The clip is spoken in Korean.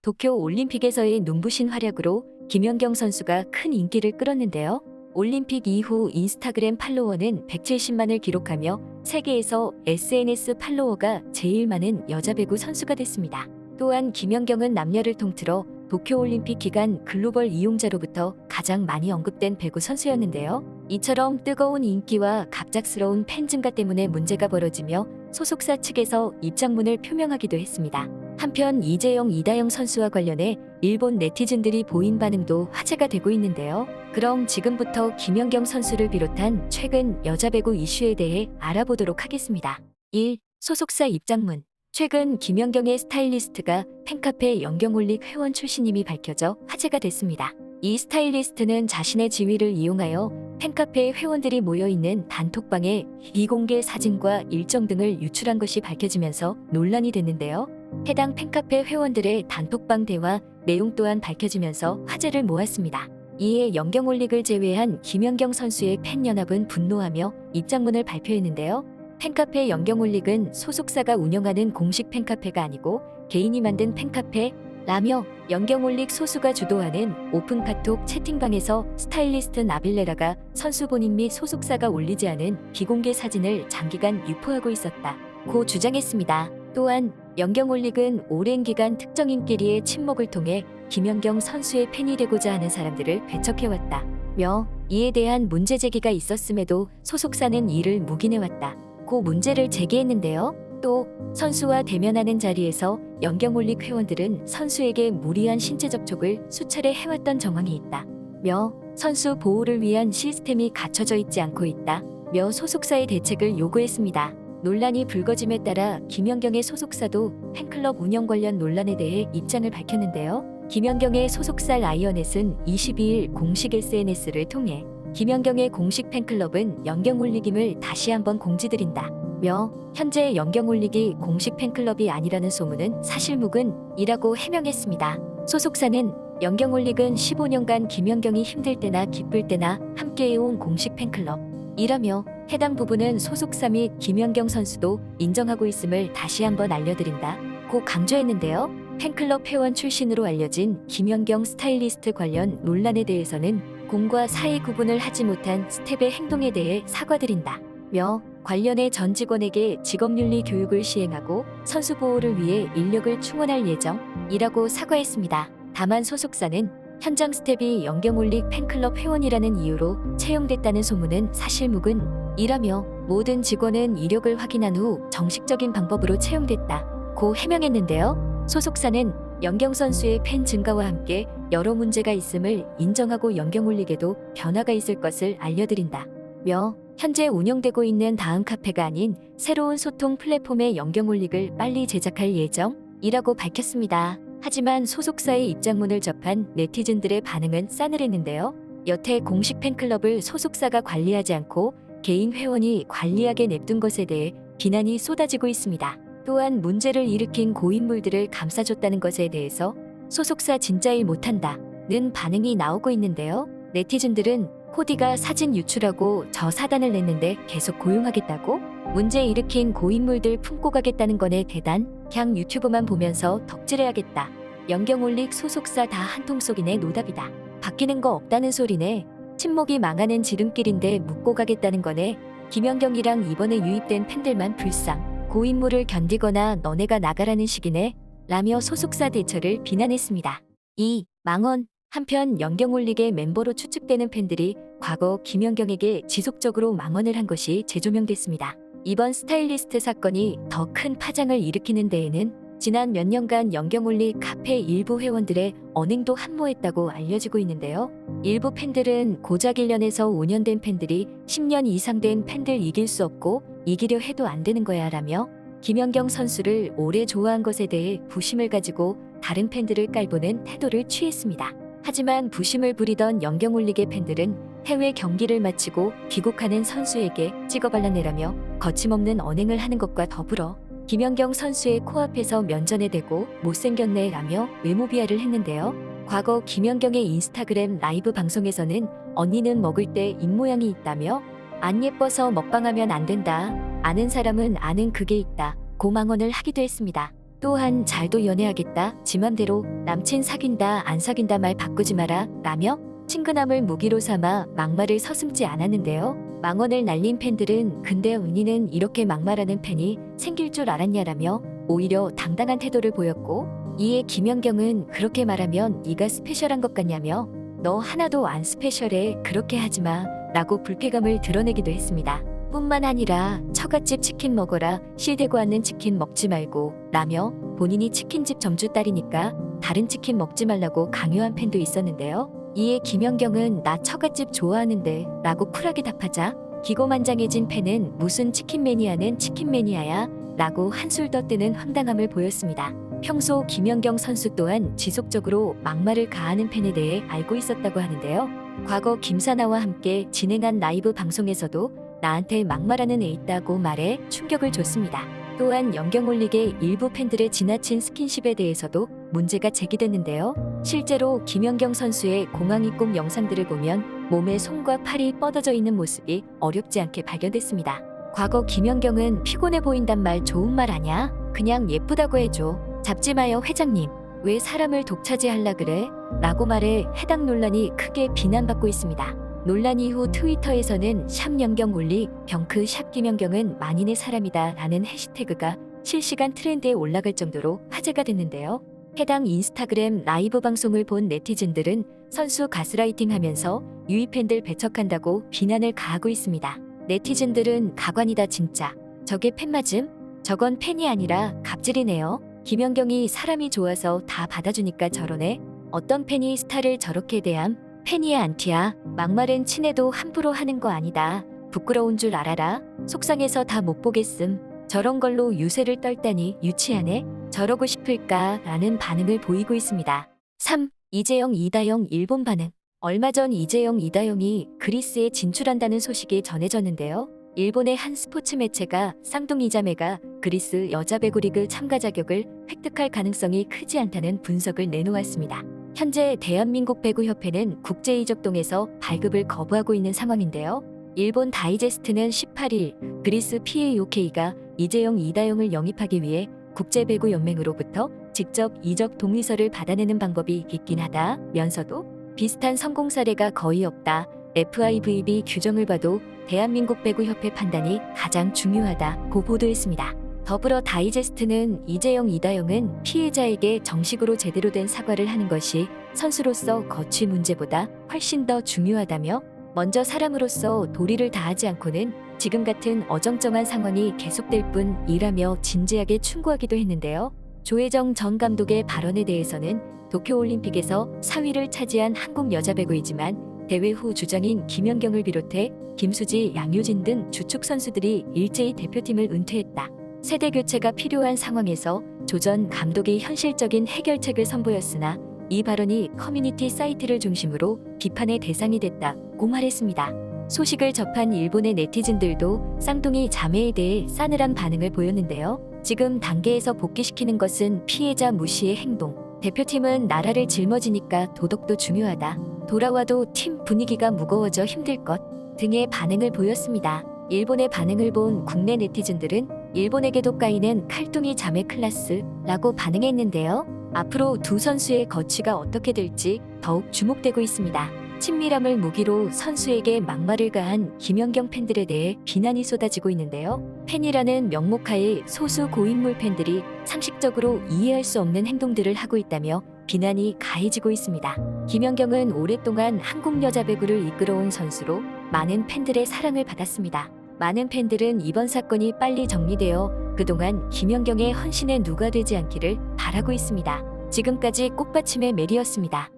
도쿄 올림픽에서의 눈부신 활약으로 김연경 선수가 큰 인기를 끌었는데요. 올림픽 이후 인스타그램 팔로워는 170만을 기록하며 세계에서 SNS 팔로워가 제일 많은 여자 배구 선수가 됐습니다. 또한 김연경은 남녀를 통틀어 도쿄올림픽 기간 글로벌 이용자로부터 가장 많이 언급된 배구 선수였는데요. 이처럼 뜨거운 인기와 갑작스러운 팬 증가 때문에 문제가 벌어지며 소속사 측에서 입장문을 표명하기도 했습니다. 한편 이재영, 이다영 선수와 관련해 일본 네티즌들이 보인 반응도 화제가 되고 있는데요. 그럼 지금부터 김연경 선수를 비롯한 최근 여자 배구 이슈에 대해 알아보도록 하겠습니다. 1. 소속사 입장문. 최근 김연경의 스타일리스트가 팬카페 연경올릭 회원 출신임이 밝혀져 화제가 됐습니다. 이 스타일리스트는 자신의 지위를 이용하여 팬카페 회원들이 모여있는 단톡방에 비공개 사진과 일정 등을 유출한 것이 밝혀지면서 논란이 됐는데요. 해당 팬카페 회원들의 단톡방 대화 내용 또한 밝혀지면서 화제를 모았습니다. 이에 연경올릭을 제외한 김연경 선수의 팬연합은 분노하며 입장문을 발표했는데요. 팬카페 연경올릭은 소속사가 운영하는 공식 팬카페가 아니고 개인이 만든 팬카페라며 연경올릭 소수가 주도하는 오픈카톡 채팅방에서 스타일리스트 나빌레라가 선수 본인 및 소속사가 올리지 않은 비공개 사진을 장기간 유포하고 있었다고 주장했습니다. 또한 연경올릭은 오랜 기간 특정 인기리의 친목을 통해 김연경 선수의 팬이 되고자 하는 사람들을 배척해왔다며 이에 대한 문제 제기가 있었음에도 소속사는 이를 묵인해왔다. 고 문제를 제기했는데요. 또 선수와 대면하는 자리에서 연경올릭 회원들은 선수에게 무리한 신체 접촉을 수차례 해왔던 정황이 있다며 선수 보호를 위한 시스템이 갖춰져 있지 않고 있다며 소속사의 대책을 요구했습니다. 논란이 불거짐에 따라 김연경의 소속사도 팬클럽 운영 관련 논란에 대해 입장을 밝혔는데요. 김연경의 소속사 라이언넷은 22일 공식 SNS를 통해 김연경의 공식 팬클럽은 연경올릭임을 다시 한번 공지드린다며 현재 연경올릭이 공식 팬클럽이 아니라는 소문은 사실무근이라고 해명했습니다. 소속사는 연경올릭은 15년간 김연경이 힘들 때나 기쁠 때나 함께해온 공식 팬클럽이라며 해당 부분은 소속사 및 김연경 선수도 인정하고 있음을 다시 한번 알려드린다고 강조했는데요. 팬클럽 회원 출신으로 알려진 김연경 스타일리스트 관련 논란에 대해서는 공과 사의 구분을 하지 못한 스텝의 행동에 대해 사과드린다며 관련해 전 직원에게 직업윤리 교육을 시행하고 선수 보호를 위해 인력을 충원할 예정이라고 사과했습니다. 다만 소속사는 현장 스텝이 연경올릭 팬클럽 회원이라는 이유로 채용됐다는 소문은 사실무근이라며 모든 직원은 이력을 확인한 후 정식적인 방법으로 채용됐다고 해명했는데요. 소속사는 연경 선수의 팬 증가와 함께 여러 문제가 있음을 인정하고 연경올릭에도 변화가 있을 것을 알려드린다며 현재 운영되고 있는 다음 카페가 아닌 새로운 소통 플랫폼의 연경올릭을 빨리 제작할 예정이라고 밝혔습니다. 하지만 소속사의 입장문을 접한 네티즌들의 반응은 싸늘했는데요. 여태 공식 팬클럽을 소속사가 관리하지 않고 개인 회원이 관리하게 냅둔 것에 대해 비난이 쏟아지고 있습니다. 또한 문제를 일으킨 고인물들을 감싸줬다는 것에 대해서 소속사 진짜 일 못한다는 반응이 나오고 있는데요. 네티즌들은 코디가 사진 유출하고 저 사단을 냈는데 계속 고용하겠다고? 문제 일으킨 고인물들 품고 가겠다는 거네 대단? 그냥 유튜브만 보면서 덕질해야겠다. 연경올릭 소속사 다 한통 속이네 노답이다. 바뀌는 거 없다는 소리네. 친목이 망하는 지름길인데 묻고 가겠다는 거네. 김연경이랑 이번에 유입된 팬들만 불쌍. 고인물을 견디거나 너네가 나가라는 식이네 라며 소속사 대처를 비난했습니다. 2. 망언. 한편 연경올릭의 멤버로 추측되는 팬들이 과거 김연경에게 지속적으로 망언을 한 것이 재조명됐습니다. 이번 스타일리스트 사건이 더 큰 파장을 일으키는 데에는 지난 몇 년간 연경올릭 카페 일부 회원들의 언행도 한모했다고 알려지고 있는데요. 일부 팬들은 고작 1년에서 5년 된 팬들이 10년 이상 된 팬들 이길 수 없고 이기려 해도 안 되는 거야 라며 김연경 선수를 오래 좋아한 것에 대해 부심을 가지고 다른 팬들을 깔보는 태도를 취했습니다. 하지만 부심을 부리던 연경올릭의 팬들은 해외 경기를 마치고 귀국하는 선수에게 찍어발라내라며 거침없는 언행을 하는 것과 더불어 김연경 선수의 코앞에서 면전에 대고 못생겼네 라며 외모 비하를 했는데요. 과거 김연경의 인스타그램 라이브 방송에서는 언니는 먹을 때 입모양이 있다며 안 예뻐서 먹방하면 안 된다. 아는 사람은 아는 그게 있다. 고망언을 하기도 했습니다. 또한 잘도 연애하겠다, 지 맘대로 남친 사귄다 안 사귄다 말 바꾸지 마라 라며 친근함을 무기로 삼아 막말을 서슴지 않았는데요. 망언을 날린 팬들은 근데 언니는 이렇게 막말하는 팬이 생길 줄 알았냐라며 오히려 당당한 태도를 보였고, 이에 김연경은 그렇게 말하면 네가 스페셜한 것 같냐며 너 하나도 안 스페셜해 그렇게 하지마 라고 불쾌감을 드러내기도 했습니다. 뿐만 아니라 처갓집 치킨 먹어라, 실대고 앉는 치킨 먹지 말고 라며 본인이 치킨집 점주 딸이니까 다른 치킨 먹지 말라고 강요한 팬도 있었는데요. 이에 김연경은 나 처갓집 좋아하는데 라고 쿨하게 답하자 기고만장해진 팬은 무슨 치킨 매니아는 치킨 매니아야 라고 한술 더 뜨는 황당함을 보였습니다. 평소 김연경 선수 또한 지속적으로 막말을 가하는 팬에 대해 알고 있었다고 하는데요. 과거 김사나와 함께 진행한 라이브 방송에서도 나한테 막말하는 애 있다고 말해 충격을 줬습니다. 또한 연경올릭의 일부 팬들의 지나친 스킨십에 대해서도 문제가 제기됐는데요. 실제로 김연경 선수의 공항 입국 영상들을 보면 몸에 손과 팔이 뻗어져 있는 모습이 어렵지 않게 발견됐습니다. 과거 김연경은 피곤해 보인단 말 좋은 말 아냐? 그냥 예쁘다고 해줘. 잡지 마요 회장님. 왜 사람을 독차지하려 그래? 라고 말해 해당 논란이 크게 비난받고 있습니다. 논란 이후 트위터에서는 샵 연경올릭 병크 샵 김연경은 만인의 사람이다 라는 해시태그가 실시간 트렌드에 올라갈 정도로 화제가 됐는데요. 해당 인스타그램 라이브 방송을 본 네티즌들은 선수 가스라이팅 하면서 유이 팬들 배척한다고 비난을 가하고 있습니다. 네티즌들은 가관이다 진짜. 저게 팬 맞음? 저건 팬이 아니라 갑질이네요. 김연경이 사람이 좋아서 다 받아주니까 저러네. 어떤 팬이 스타를 저렇게 대함? 팬이야 안티야. 막말은 친해도 함부로 하는 거 아니다. 부끄러운 줄 알아라. 속상해서 다 못 보겠음. 저런 걸로 유세를 떨다니 유치하네. 저러고 싶을까? 라는 반응을 보이고 있습니다. 3. 이재영 이다영 일본 반응. 얼마 전 이재영 이다영이 그리스에 진출한다는 소식이 전해졌는데요. 일본의 한 스포츠 매체가 쌍둥이 자매가 그리스 여자 배구 리그 참가 자격을 획득할 가능성이 크지 않다는 분석을 내놓았습니다. 현재 대한민국 배구협회는 국제이적동에서 발급을 거부하고 있는 상황인데요. 일본 다이제스트는 18일 그리스 PAOK가 이재영 이다영을 영입하기 위해 국제배구연맹으로부터 직접 이적 동의서를 받아내는 방법이 있긴 하다면서도 비슷한 성공 사례가 거의 없다. FIVB 규정을 봐도 대한민국 배구협회 판단이 가장 중요하다고 보도했습니다. 더불어 다이제스트는 이재영 이다영은 피해자에게 정식으로 제대로 된 사과를 하는 것이 선수로서 거취 문제보다 훨씬 더 중요하다며 먼저 사람으로서 도리를 다하지 않고는 지금 같은 어정쩡한 상황이 계속될 뿐이라며 진지하게 충고하기도 했는데요. 조혜정 전 감독의 발언에 대해서는 도쿄올림픽에서 4위를 차지한 한국 여자 배구이지만 대회 후 주장인 김연경을 비롯해 김수지, 양효진 등 주축 선수들이 일제히 대표팀을 은퇴했다. 세대 교체가 필요한 상황에서 조 전 감독이 현실적인 해결책을 선보였으나 이 발언이 커뮤니티 사이트를 중심으로 비판의 대상이 됐다고 말했습니다. 소식을 접한 일본의 네티즌들도 쌍둥이 자매에 대해 싸늘한 반응을 보였는데요. 지금 단계에서 복귀시키는 것은 피해자 무시의 행동. 대표팀은 나라를 짊어지니까 도덕도 중요하다. 돌아와도 팀 분위기가 무거워져 힘들 것 등의 반응을 보였습니다. 일본의 반응을 본 국내 네티즌들은 일본에게도 까이는 칼뚱이 자매 클래스라고 반응했는데요. 앞으로 두 선수의 거취가 어떻게 될지 더욱 주목되고 있습니다. 친밀함을 무기로 선수에게 막말을 가한 김연경 팬들에 대해 비난이 쏟아지고 있는데요. 팬이라는 명목하에 소수 고인물 팬들이 상식적으로 이해할 수 없는 행동들을 하고 있다며 비난이 가해지고 있습니다. 김연경은 오랫동안 한국 여자 배구를 이끌어온 선수로 많은 팬들의 사랑을 받았습니다. 많은 팬들은 이번 사건이 빨리 정리되어 그동안 김연경의 헌신에 누가 되지 않기를 바라고 있습니다. 지금까지 꽃받침의 메리였습니다.